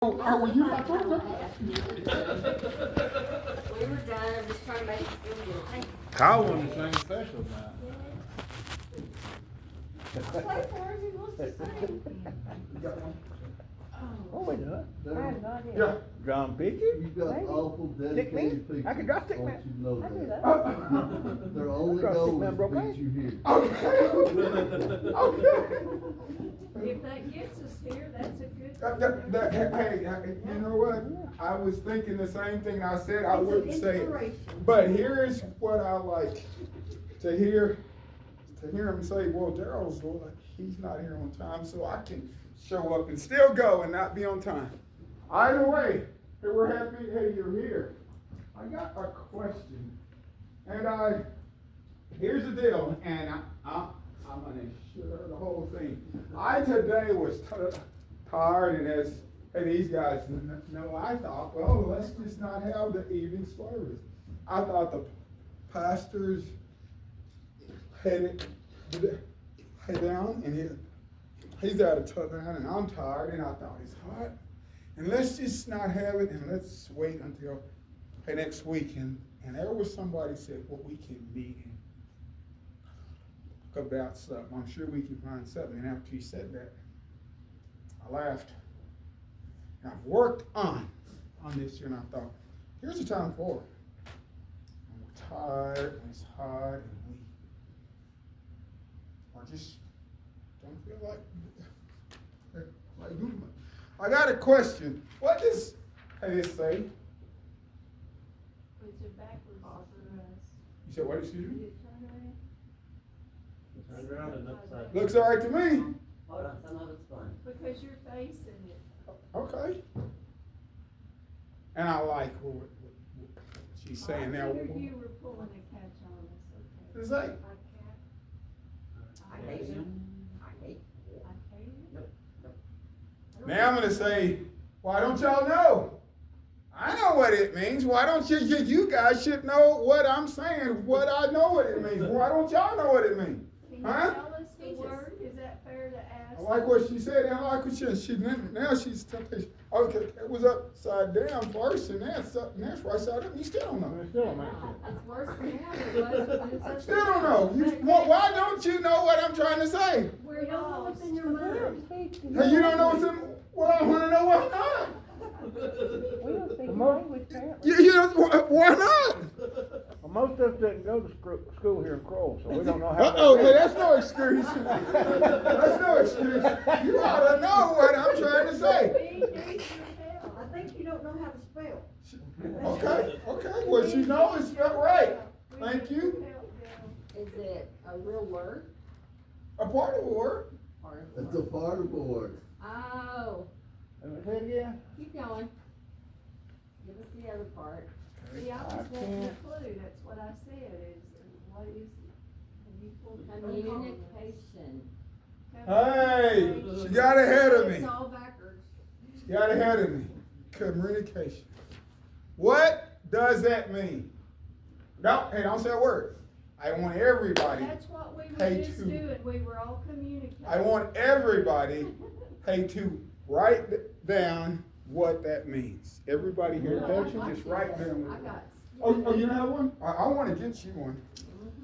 Oh, were you not talking about? We were done, I'm just trying to make it feel good. Thank you. Kyle won the same special now. I'll play for him, he wants to sing. Oh, wait a minute. I have no idea. Yeah. John Pickett? You've got Maybe. awful Stick me? dedicated people. I can drop stick Don't man. you know I do that? that. Their only Drop stick goal man is broke to leg. beat you here. Okay. Okay. If that gets us here, that's a good. Hey, you know what? I was thinking the same thing. I said I wouldn't say it, Inspiration. but here's what I like to hear him say. Well, Daryl's like he's not here on time, so I can show up and still go and not be on time. Either way, hey, we're happy. Hey, you're here. I got a question, and here's the deal, and I'm gonna share the whole thing. I today was tired, and as these guys know, I thought, well, let's just not have the evening service. I thought the pastors headed down, and he's out of town, and I'm tired, and I thought it's hot, and let's just not have it, and let's wait until next week. And there was somebody said, well, we can meet and talk about something. I'm sure we can find something. And after he said that, I laughed. And I've worked on this year, and I thought, here's the time for it. And we're tired, and it's hot, and I just don't feel like doing it. I got a question. What does this say? Puts it backwards for us. You said what, excuse me? Did it turn around? Turn around and upside. Looks all right to me. Hold on, some of it's fun. Because you're facing it. Okay. And I like what she's saying now. I figured you were pulling a catch on us, okay? Is that? I hate him. I hate I hate it. Now I'm gonna say, why don't y'all know? I know what it means. Why don't you guys should know what I'm saying, what I know what it means. Why don't y'all know what it means? Can you Huh? tell us the word? Is that fair to ask? I like what she said, and I like what now she's telling, okay, it was upside down first, and that's right side up, and you still don't know. It still don't make sense. It's worse than that. It was when it's I upside still don't down. know. Why don't you know what I'm trying to say? We're don't know what's lost. in your mind. Hey, you don't know what's in, well, I wanna know why not. We don't speak language apparently. You know, why not? Well, most of us didn't go to school here in Crowell, so we don't know how. Uh-oh, hey, that's no excuse. That's no excuse. You ought to know what I'm trying to say. We need your help. I think you don't know how to spell. Okay, well, she knows it's spelled right. We Thank need you. your help, Bill. Is it a real word? A part of a word. Or It's a part of the word. Oh, Let me say it again. keep going. Give us the other part. See, I was wanting a clue, that's what I said, is, what is, have you pulled? Communication. Hey, she got ahead of me. It's all backwards. She got ahead of me. Communication. What does that mean? Don't say a word. I want everybody. That's what we Hey, were just to- doing, we were all communicating. I want everybody, to write down what that means. Everybody here, attention, just write down. I got. Oh, you don't have one? I want to get you one.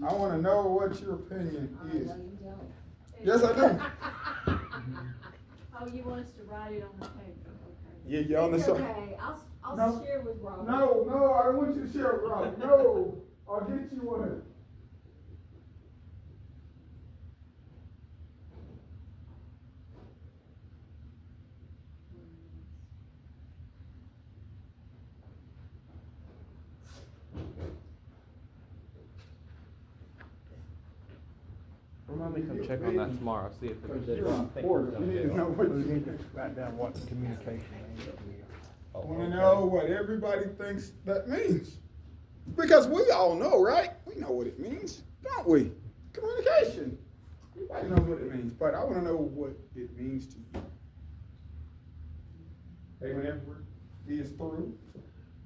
I want to know what your opinion Oh, is. no, you don't. Yes, I do. Oh, you want us to write it on the paper, okay. Yeah, you on the It's side. okay, I'll No. share with Robert. No, I don't want you to share it, Rob. No, I'll get you one. Remind me to come check on that tomorrow, see if Because it's you're important. You need to know what We you need to write down what communication means. I want to know what everybody thinks that means. Because we all know, right? We know what it means, don't we? Communication. Everybody knows what it means, but I want to know what it means to you. Hey, whenever we is through,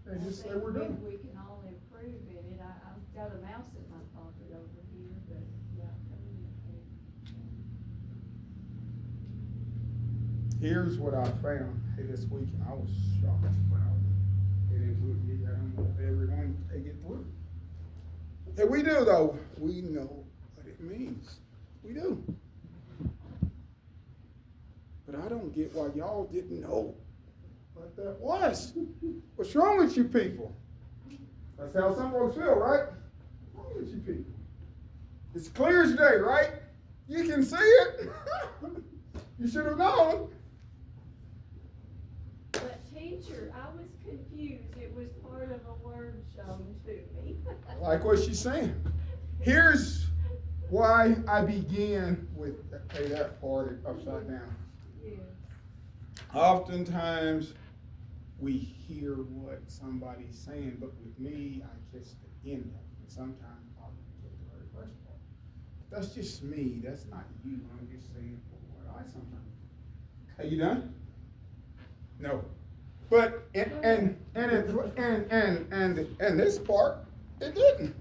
they just say we're done. We can all improve in it, I've got a mouse in my pocket over here, but, yeah, communicate. Here's what I found. this week, and I was shocked, but I'll get into it. You got everyone take it through. And we do, though. We know what it means. We do. But I don't get why y'all didn't know what that was. What's wrong with you people? That's how some folks feel, right? What's wrong with you people? It's clear as day, right? You can see it. You should have known. But teacher, I was confused. It was part of a word shown to me. Like what she's saying. Here's why I began with that part upside down. Yes. Oftentimes we hear what somebody's saying, but with me, I catch the end of it. And sometimes I'll get the very first part. That's just me. That's not you. I'm just saying what I sometimes. Are you done? No. But and this part, it didn't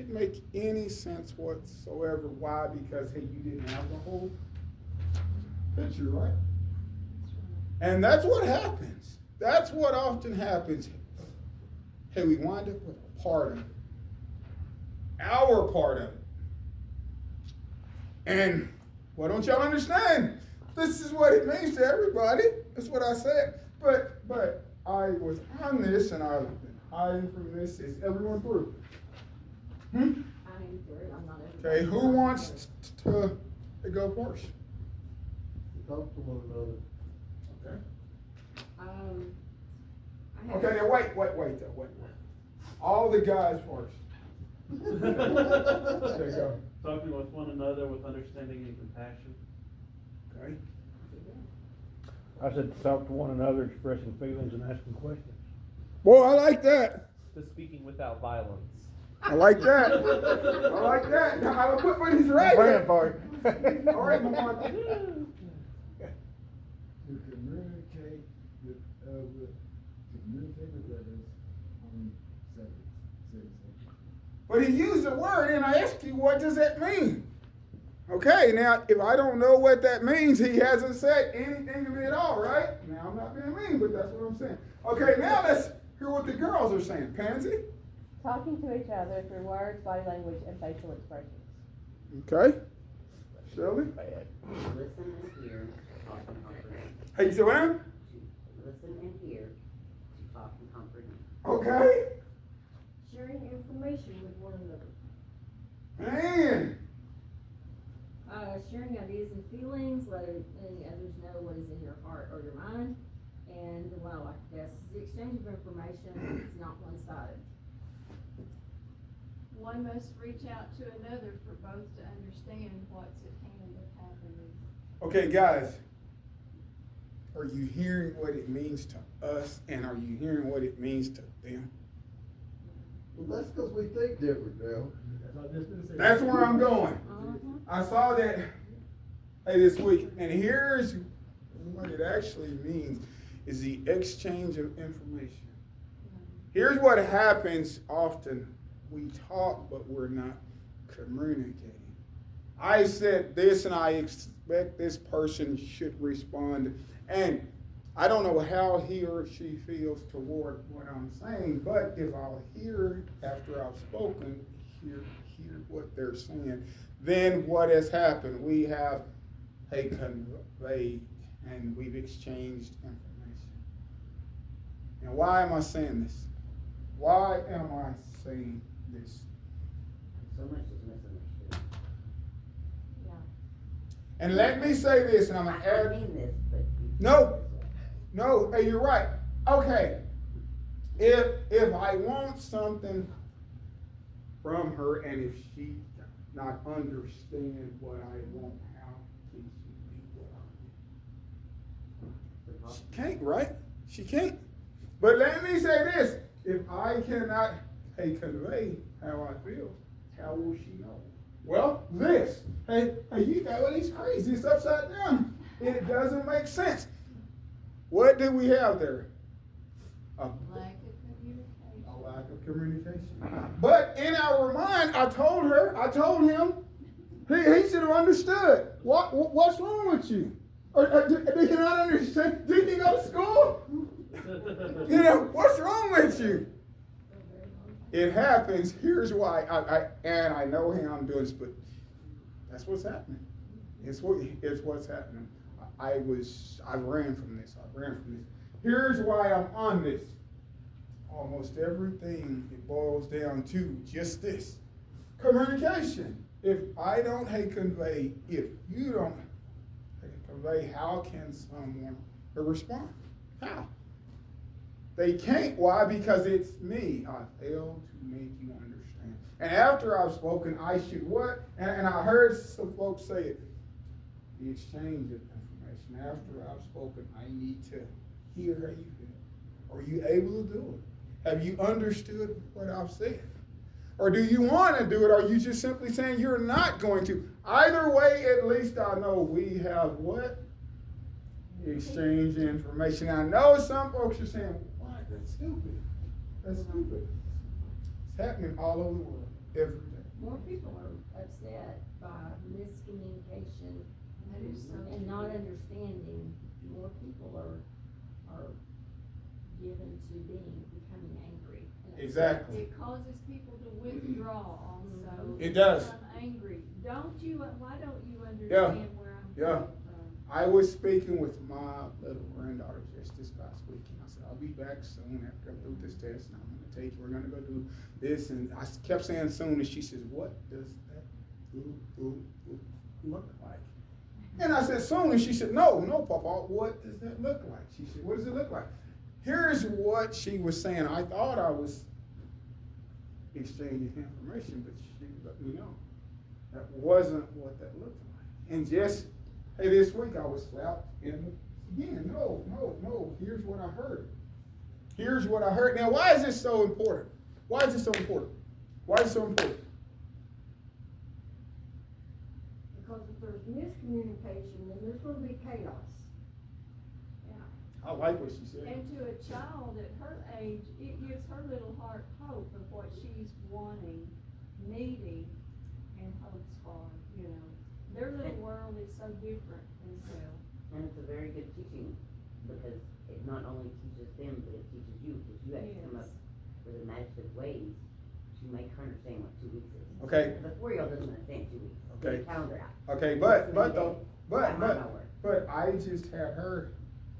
make any sense whatsoever. Why? Because hey, you didn't have the whole picture, right? And that's what happens. That's what often happens. Hey, we wind up with a part of it. Our part of it. And why don't y'all understand? This is what it means to everybody. That's what I said. But I was on this and I've been hiding from this. Is everyone through? I am through, I'm not everybody. Okay, who wants to go first? Talk to one another. Okay. I have. Okay, now wait. All the guys first. There you go. Talking with one another with understanding and compassion. Okay. I said to talk to one another, expressing feelings and asking questions. Boy, I like that. To speaking without violence. I like that. I like that. Now, I'll put what he's right. Praying for you. All right, Mama. To communicate with others on subjects. But he used the word, and I asked you, what does that mean? Okay, now, if I don't know what that means, he hasn't said anything to me at all, right? Now, I'm not being mean, but that's what I'm saying. Okay, now let's hear what the girls are saying. Pansy? Talking to each other through words, body language, and facial expressions. Okay. Shirley? Listen and hear, talk and comprehend. Hey, Joanne? Listen and hear, to talk and comprehend. Okay. Sharing information with one another. Man. Sharing ideas and feelings, letting others know what is in your heart or your mind. And the one I like best is the exchange of information. It's not one-sided. One must reach out to another for both to understand what's at hand or happening. Okay, guys. Are you hearing what it means to us, and are you hearing what it means to them? Well, that's because we think different now. That's where I'm going. I saw that this week, and here's what it actually means, is the exchange of information. Here's what happens often. We talk, but we're not communicating. I said this, and I expect this person should respond, and I don't know how he or she feels toward what I'm saying, but if I'll hear after I've spoken, hear what they're saying, then what has happened? We have conveyed and we've exchanged information. And why am I saying this? Why am I saying this? So much is misunderstood. Yeah. And let me say this, and I'm going to I add. mean this, but. No, hey, you're right. Okay. If I want something from her, and if she not understand what I want, how can she be what I want? She can't, right? She can't. But let me say this. If I cannot convey how I feel, how will she know? Well, this. Hey, you know he's crazy. It's upside down. It doesn't make sense. What do we have there? Lack of communication. A lack of communication. But in our mind, I told him, he should have understood. What's wrong with you? Or do you not understand? Didn't you go to school? You know, what's wrong with you? It happens. Here's why. I know how I'm doing this, but that's what's happening. It's what's happening. I ran from this. Here's why I'm on this. Almost everything, it boils down to just this. Communication. If I don't convey, if you don't convey, how can someone respond? How? They can't. Why? Because it's me. I failed to make you understand. And after I've spoken, I should what? And I heard some folks say it. The exchange of information. After I've spoken, I need to hear how you feel. Are you able to do it? Have you understood what I've said? Or do you want to do it? Or are you just simply saying you're not going to? Either way, at least I know we have what? Exchange information. I know some folks are saying, what? That's stupid. That's stupid. It's happening all over the world, every day. More people are upset by miscommunication That is so and true. not understanding. More people are given to becoming angry. and upset. Exactly. It causes people to withdraw also. It does. Become angry. Why don't you Yeah. understand where I'm Yeah. coming from? I was speaking with my little granddaughter just this last week, and I said, I'll be back soon after I'm through with this test, and I'm going to take you, we're going to go do this, and I kept saying soon, and she says, what does that look like? And I said, soon, and she said, no, Papa, what does that look like? She said, what does it look like? Here's what she was saying. I thought I was exchanging information, but she let me know that wasn't what that looked like. And just, hey, this week I was slapped in again. No. Here's what I heard. Here's what I heard. Now, why is this so important? Why is it so important? Because if there's miscommunication, then there's gonna be chaos. I like what she said. And to a child at her age, it gives her little heart hope of what she's wanting, needing, and hopes for, you know. Their little world is so different as well. And it's a very good teaching, because it not only teaches them, but it teaches you, because you have to come up with imaginative ways to make her understand what 2 weeks is. Okay. The 4-year-old doesn't understand 2 weeks. Okay. Get a calendar out. Okay, but I just had her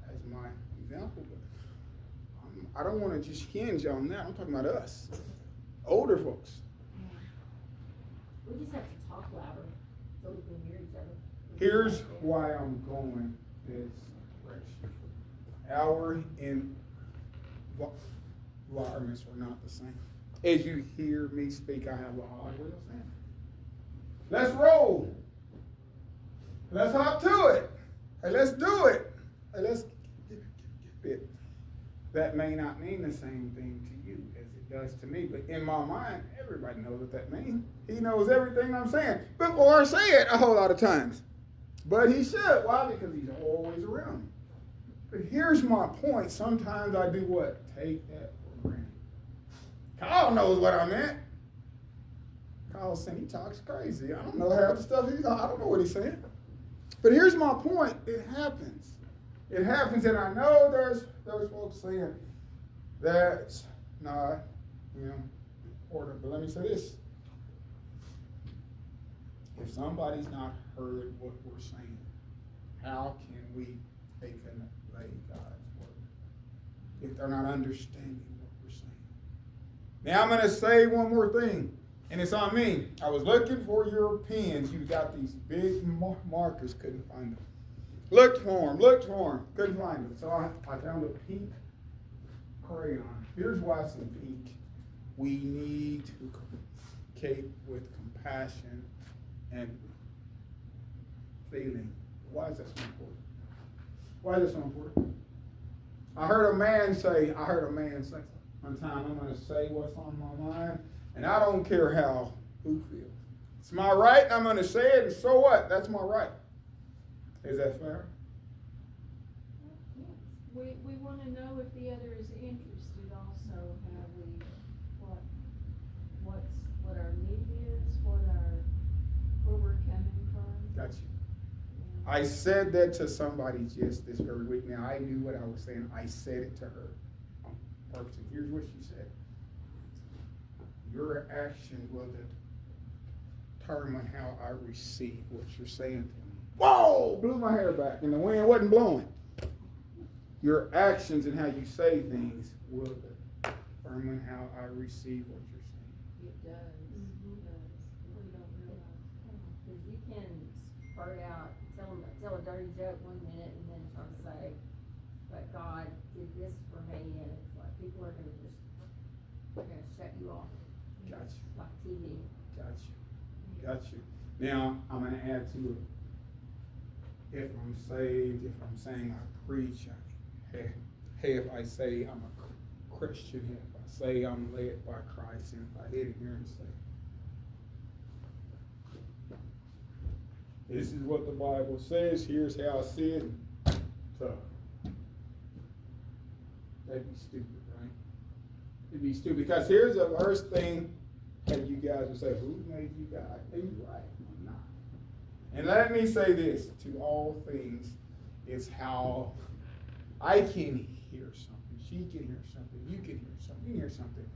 as my example, but I don't want to just hinge on that. I'm talking about us, older folks. We just have to talk louder so we can hear each other. Here's why I'm going this direction. Our environments are not the same. As you hear me speak, I have a odd way of saying it. Let's roll. Let's hop to it. Hey, let's do it. Hey, let's get it. That may not mean the same thing to you as it does to me, but in my mind, everybody knows what that means. He knows everything I'm saying before I say it a whole lot of times. But he should. Why? Because he's always around. But here's my point. Sometimes I do what? Take that for granted. Kyle knows what I meant. Kyle's saying he talks crazy. I don't know half the stuff I don't know what he's saying. But here's my point. It happens. It happens, and I know there's folks saying that's not, important. But let me say this. If somebody's not heard what we're saying, how can we convey God's word if they're not understanding what we're saying? Now I'm going to say one more thing, and it's on me. I was looking for your pens. You got these big markers, couldn't find them. Looked for them, couldn't find them. So I found a pink crayon. Here's why it's in pink. We need to communicate with compassion and feeling. Why is that so important? I heard a man say one time, I'm going to say what's on my mind, and I don't care who feels. It's my right, I'm going to say it, and so what? That's my right. Is that fair? We want to know if the other is interested also, what our need is, where we're coming from. Got you. I said that to somebody just this very week. Now, I knew what I was saying. I said it to her. Person, here's what she said. Your action will determine how I receive what you're saying to me. Whoa! Blew my hair back, and the wind wasn't blowing. Your actions and how you say things will determine how I receive what you're saying. It does, it does. We don't realize. Cause you can spurt out, tell a dirty joke one minute and then try to say, but God did this for me, and it's like, people are gonna shut you off. Got you. Like TV. Got you. Now, I'm gonna add to it. If I'm saved, if I'm saying I preach, if I say I'm a Christian, if I say I'm led by Christ, and if I hit it here and say, this is what the Bible says, here's how I see it, so, that'd be stupid, right? It'd be stupid, because here's the first thing that you guys would say, who made you God? And you're right, I'm not. And let me say this, to all things, is how I can hear something, she can hear something, you can hear something, you can hear something.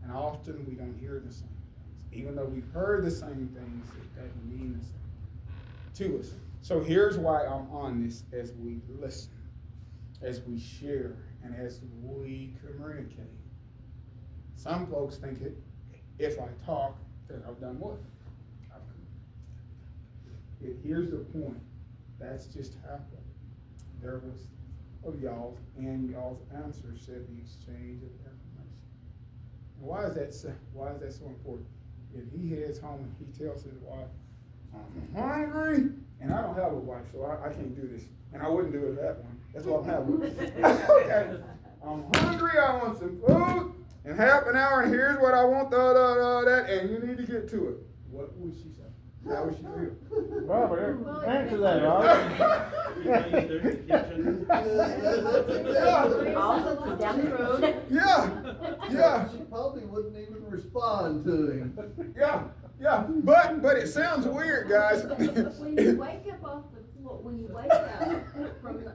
And often we don't hear the same things. Even though we've heard the same things, it doesn't mean the same to us. So here's why I'm on this as we listen, as we share, and as we communicate. Some folks think if I talk, that I've done what? Here's the point. That's just happened. There was of y'all, and y'all's answer said the exchange of information. And why is that so important? If he heads home and he tells his wife, I'm hungry, and I don't have a wife, so I can't do this. And I wouldn't do it if I had one. That's what I'm having. Okay. I'm hungry, I want some food, in half an hour, and here's what I want, that, and you need to get to it. What would she say? How would she feel? Robert, answer that, Robert. Also, down the road. Yeah. She probably wouldn't even respond to him. Yeah, but it sounds weird, guys. When you wake up off the floor,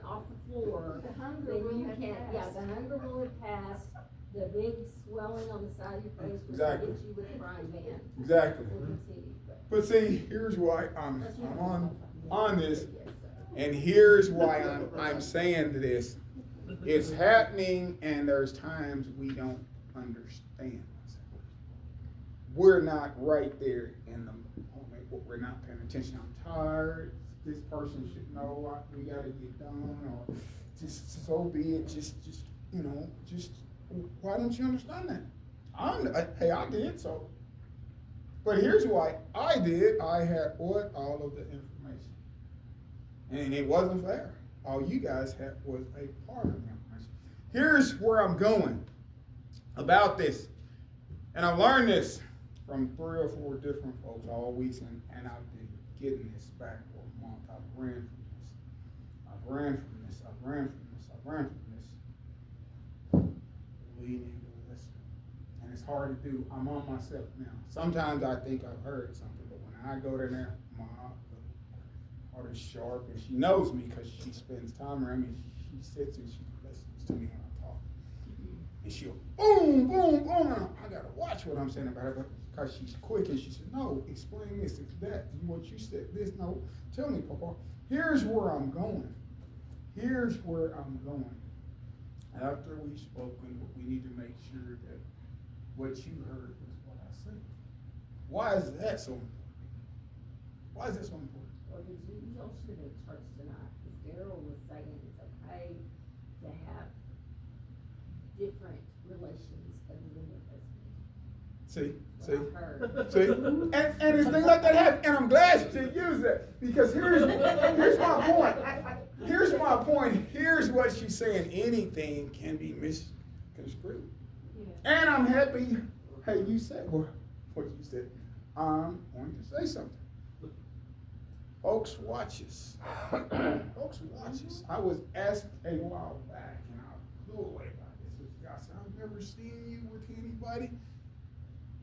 off the floor, The hunger then will you have can't, passed. the hunger will have passed, the big swelling on the side of your face will Exactly. hit you with a frying pan. Exactly. Will continue, But see, here's why I'm on this, Yes, sir. and here's why I'm saying this. It's happening, and there's times we don't understand. We're not right there in the moment. We're not paying attention. I'm tired. This person should know what we gotta get done, or just so be it. Just why don't you understand that? Hey, I did so. But here's why I did. I had all of the information, and it wasn't fair. All you guys had was a part of the information. Here's where I'm going about this, and I learned this from 3 or 4 different folks all weeks, and I've been getting this back for a month. I've ran from this. We need to listen. And it's hard to do. I'm on myself now. Sometimes I think I've heard something, but when I go there, my heart is sharp, and she knows me because she spends time around me. She sits and she listens to me when I talk. And she'll boom, boom, boom, and I gotta watch what I'm saying about her, but because she's quick, and she said, no, explain this, it's that, what you said, this, no, tell me, Papa. Here's where I'm going. After we've spoken, we need to make sure that what you heard was what I said. Why is that so important? Why is that so important? Well, did y'all should have been at church tonight, because Daryl was saying it's okay to have different relations other than your husband. See? What I heard. See? And it's things like that happen, and I'm glad she used that, because here's my point. Here's what she's saying. Anything can be misconstrued. Yeah. And I'm happy, hey, you said what you said. I'm going to say something. Folks, watch us. I was asked a while back, and I blew away by this. I said, I've never seen you with anybody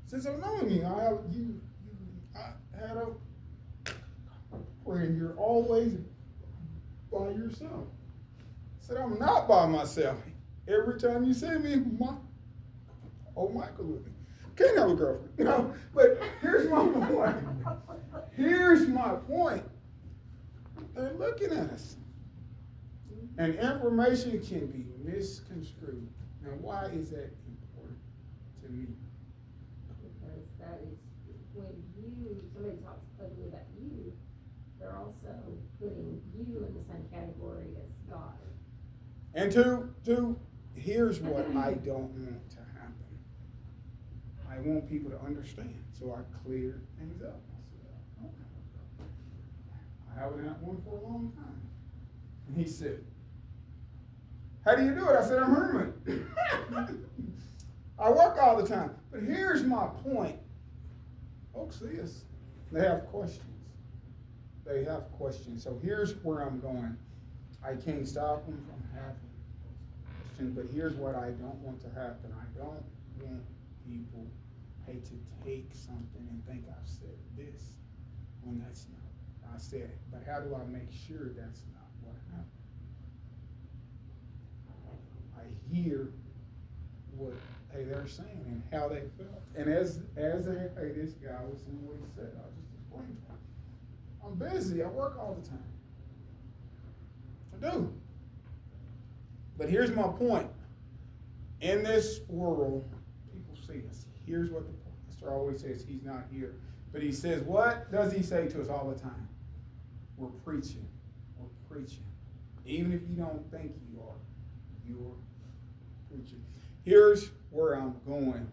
since I've known you. I had friend, you're always by yourself. I said, I'm not by myself. Every time you see me, Michael with me. Can't have a girlfriend. No, but here's my point. Here's my point. They're looking at us. And information can be misconstrued. Now, why is that important to me? Because that is, when somebody talks ugly about you, they're also putting you in the same category as God. And here's what I don't want to happen. I want people to understand. So I cleared things up. I said, I haven't had one for a long time. And he said, how do you do it? I said, I'm hermit. I work all the time. But here's my point. Folks see us. They have questions. They have questions. So here's where I'm going. I can't stop them from having questions, but here's what I don't want to happen. I don't want people to take something and think I've said this when that's not. I said it. But how do I make sure that's not what happened? I hear what they're saying and how they felt. And as this guy was saying what he said, I'll just explain to him. I'm busy. I work all the time. I do. But here's my point. In this world, people see us. Here's what the pastor always says. He's not here. But he says, what does he say to us all the time? We're preaching. We're preaching. Even if you don't think you are, you're preaching. Here's where I'm going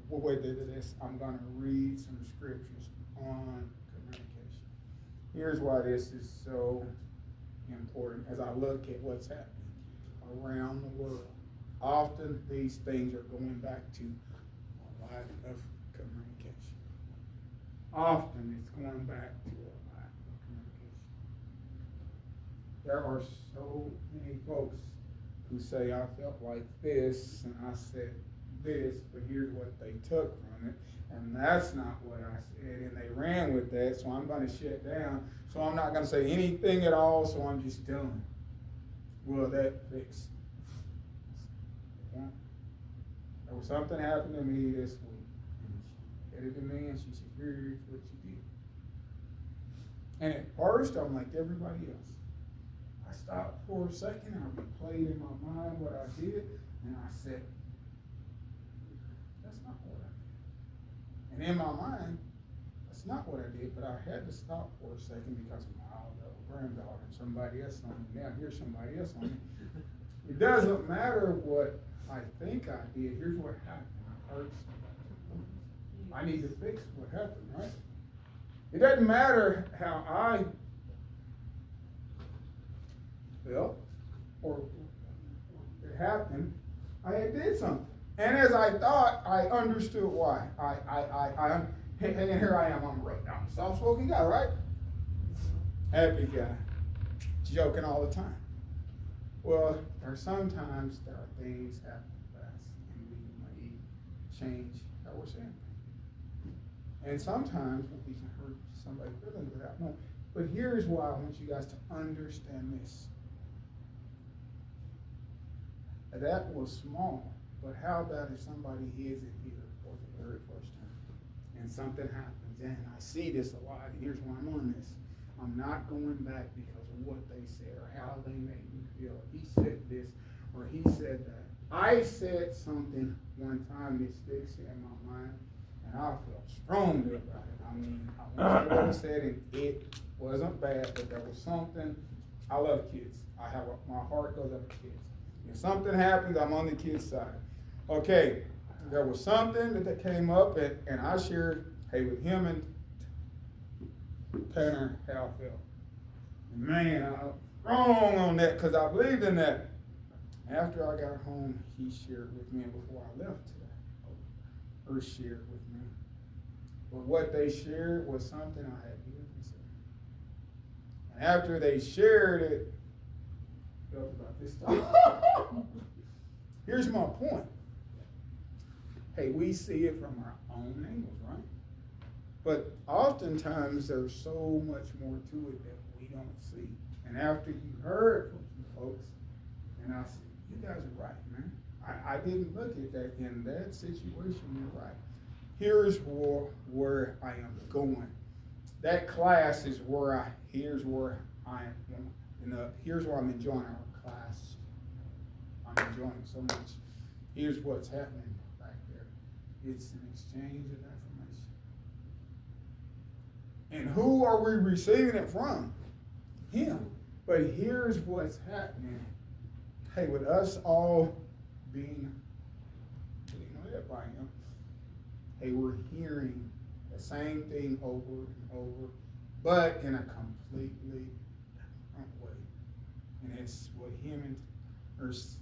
with this. I'm going to read some scriptures on communication. Here's why this is so important as I look at what's happening around the world. Often these things are going back to a lack of communication. Often it's going back to a lack of communication. There are so many folks who say, I felt like this and I said this, but here's what they took from it. And that's not what I said, and they ran with that, so I'm going to shut down. So I'm not going to say anything at all, so I'm just done. Well, that fixed. There was something happened to me this week. And she headed to me and she said, here's what you did. And at first, I'm like everybody else. I stopped for a second, I replayed in my mind what I did, and I said, that's not what I did. And in my mind, that's not what I did, but I had to stop for a second because my granddaughter and somebody else on me. Now here's somebody else on me. It doesn't matter what I think I did. Here's what happened. I heard something. I need to fix what happened, right? It doesn't matter how I felt or it happened. I did something. And as I thought, I understood why. And here I am, I'm a soft-spoken guy, right? Happy guy. Joking all the time. Well, sometimes there are things happen fast, and we may change how we're saying things. And sometimes we can hurt somebody's feelings without knowing. But here's why I want you guys to understand this. That was small, but how about if somebody hears it here for the very first time, and something happens, and I see this a lot, and here's why I'm on this. I'm not going back because of what they said or how they made me feel. He said this or he said that. I said something one time that sticks in my mind, and I felt strongly about it. I mean, I went to what he said, and it wasn't bad, but there was something. I love kids. My heart goes up to kids. If something happens, I'm on the kids' side. Okay, there was something that came up, and I shared, with him and Tanner how I felt. Man, I was wrong on that because I believed in that. After I got home, he shared with me, and before I left today, her shared with me. But what they shared was something I had even considered. And after they shared it, I felt about this time. Here's my point. We see it from our own angles, right? But oftentimes there's so much more to it that we don't see. And after you heard from some folks, and I said, you guys are right, man. I didn't look at that in that situation. You're right. Here's where I am going. That class is here's where I'm enjoying our class. I'm enjoying it so much. Here's what's happening back there. It's an exchange of information. And who are we receiving it from? Him. But here's what's happening. Hey, with us all being led by him, hey, we're hearing the same thing over and over, but in a completely different way. And it's what him and her says.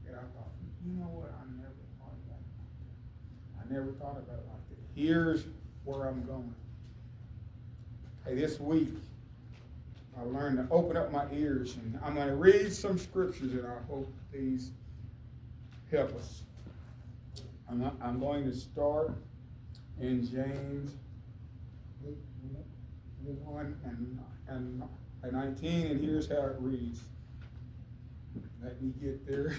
And I thought, you know what? I never thought about it like that. I never thought about it like that. Here's where I'm going. Hey, this week, I learned to open up my ears, and I'm going to read some scriptures, and I hope these help us. I'm going to start in James 1 and 19, and here's how it reads. Let me get there,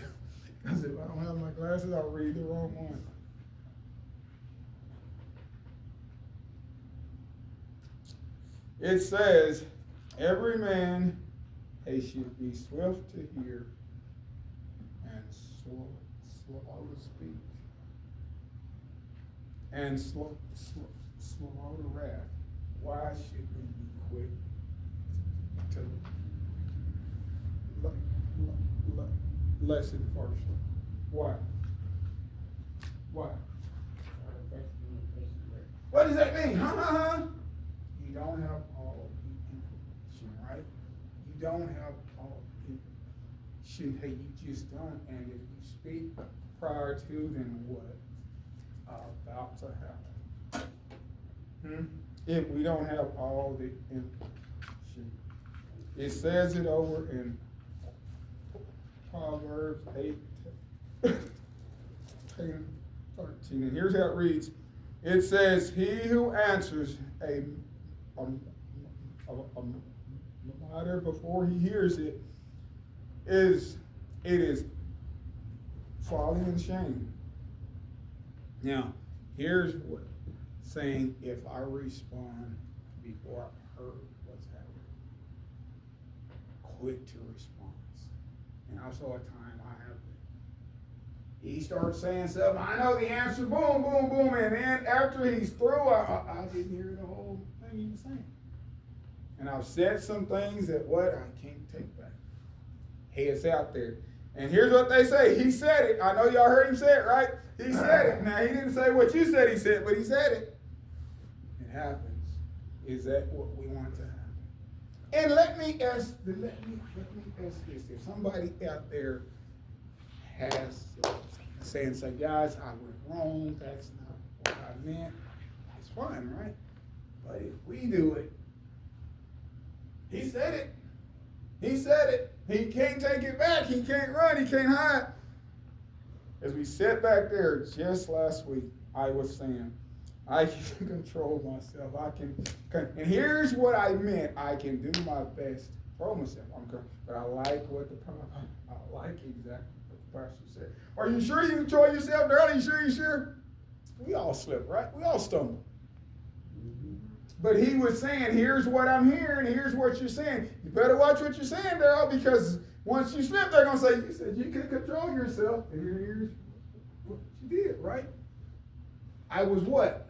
because if I don't have my glasses, I'll read the wrong one. It says, every man, he should be swift to hear and slow to speak and slow to wrath. Why should we be quick to listen first? Why? Why? That's communication work. What does that mean? You don't have all the information, right? You don't have all the information. Hey, you just don't. And if you speak prior to, then what's about to happen? If we don't have all the information. It says it over in Proverbs 8, 10, 13. And here's how it reads. It says, he who answers a matter before he hears it is folly and shame. Now, here's what saying, if I respond before I've heard what's happening, quick to response. And I saw a time I have. He starts saying something, I know the answer, boom, boom, boom, and then after he's through, I didn't hear the whole thing he was saying. And I've said some things that I can't take back. Hey, it's out there. And here's what they say. He said it. I know y'all heard him say it, right? He said it. Now, he didn't say what you said he said, but he said it. It happens. Is that what we want to happen? And let me ask this. If somebody out there has say, guys, I went wrong, that's not what I meant, it's fine, right? But if we do it, he said it. He said it. He can't take it back. He can't run. He can't hide. As we sat back there just last week, I was saying, I can control myself. And here's what I meant. I can do my best to control myself. But I like exactly what the pastor said. Are you sure you control yourself, Darrell? Are you sure? We all slip, right? We all stumble. But he was saying, here's what I'm hearing, here's what you're saying. You better watch what you're saying, Darrell, because once you slip, they're going to say, you said you could control yourself. And here's what you did, right? I was what?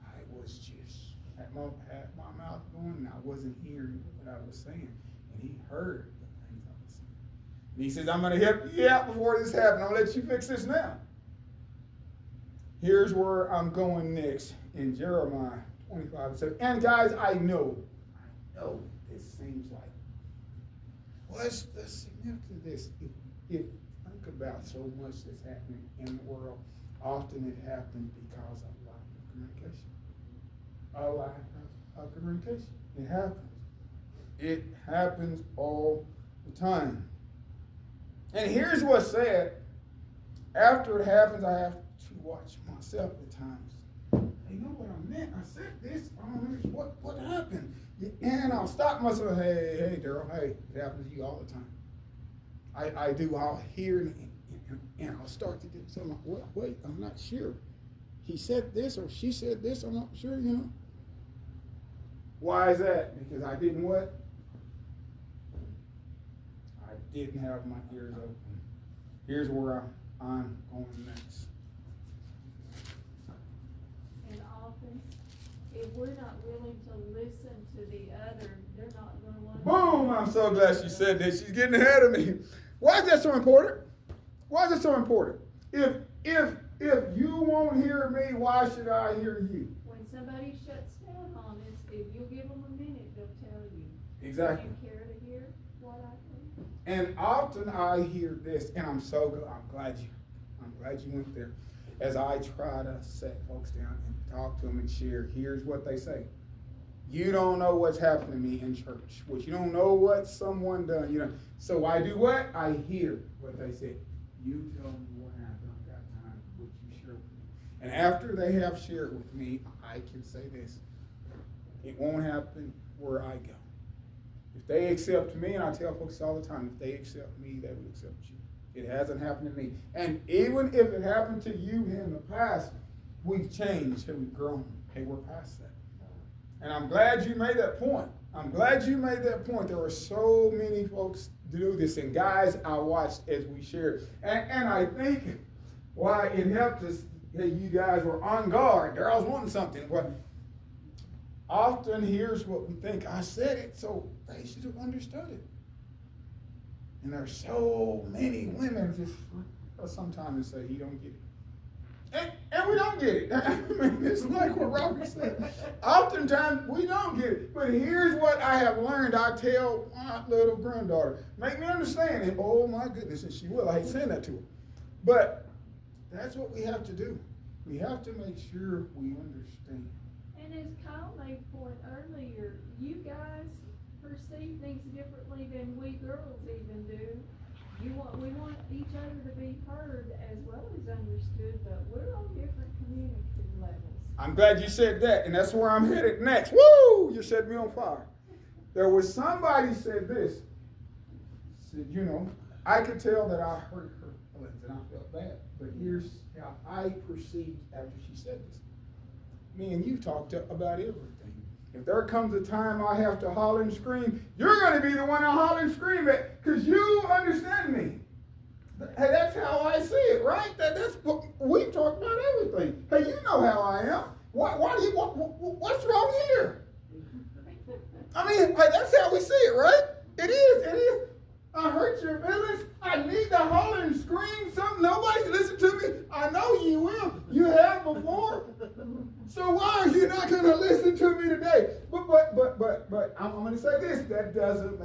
I was just had my mouth going, and I wasn't hearing what I was saying. And he heard the things I was saying. And he says, I'm going to help you out before this happens. I'll let you fix this now. Here's where I'm going next in Jeremiah 25:7. And guys, I know this seems like, what's the significance of this? If think about so much that's happening in the world, often it happens because of lack of communication. A lack of communication. It happens. It happens all the time. And here's what's sad. After it happens, I have to watch myself at times. they know what I meant. I said this. I don't know what happened. And I'll stop myself. Hey, Daryl. Hey, it happens to you all the time. I do. I'll hear and I'll start to do something. Wait, I'm not sure. He said this or she said this. I'm not sure. Why is that? Because I didn't what? I didn't have my ears open. Here's where I'm going next. And often, if we're not willing to listen to the other, they're not gonna want to. Boom! I'm so glad she said that. She's getting ahead of me. Why is that so important? Why is it so important? If you won't hear me, why should I hear you? When somebody shuts down on us, if you'll give them a minute, they'll tell you. Exactly. Do you care to hear what I think? And often I hear this, and I'm glad you went there. As I try to set folks down and talk to them and share, here's what they say. You don't know what's happened to me in church. You don't know what someone done. So I do what? I hear what they said. You tell me what happened. I've got time. Would you share with me? And after they have shared with me, I can say this. It won't happen where I go. If they accept me, and I tell folks all the time, if they accept me, they will accept you. It hasn't happened to me. And even if it happened to you in the past, we've changed and we've grown. Hey, we're past that. And I'm glad you made that point. There were so many folks do this. And guys, I watched as we shared. And I think why it helped us that you guys were on guard. Daryl's wanting something. But often here's what we think. I said it, so they should have understood it. And there's so many women just sometimes say, you don't get it. And we don't get it. I mean, it's like what Robert said. Oftentimes, we don't get it. But here's what I have learned. I tell my little granddaughter, make me understand it. Oh, my goodness, and she will. I hate saying that to her. But that's what we have to do. We have to make sure we understand. And as Kyle made point earlier, you guys perceive things differently than we girls even do. We want each other to be heard as well as understood, but we're on different communicative levels. I'm glad you said that, and that's where I'm headed next. Woo! You set me on fire. There was somebody said this. Said, I could tell that I hurt her feelings, and I felt bad. But here's how I perceived after she said this. Me and you talked about everything. If there comes a time I have to holler and scream, you're going to be the one I holler and scream at because you understand me. Hey, that's how I see it, right? That's what we've talked about everything. Hey, you know how I am. What's wrong here? I mean, hey, that's how we see it, right? It is. I hurt your feelings. I need to holler and scream something. Nobody's listened to me. I know you will. You have before. So why are you not going to listen to me today? But I'm going to say this. That doesn't make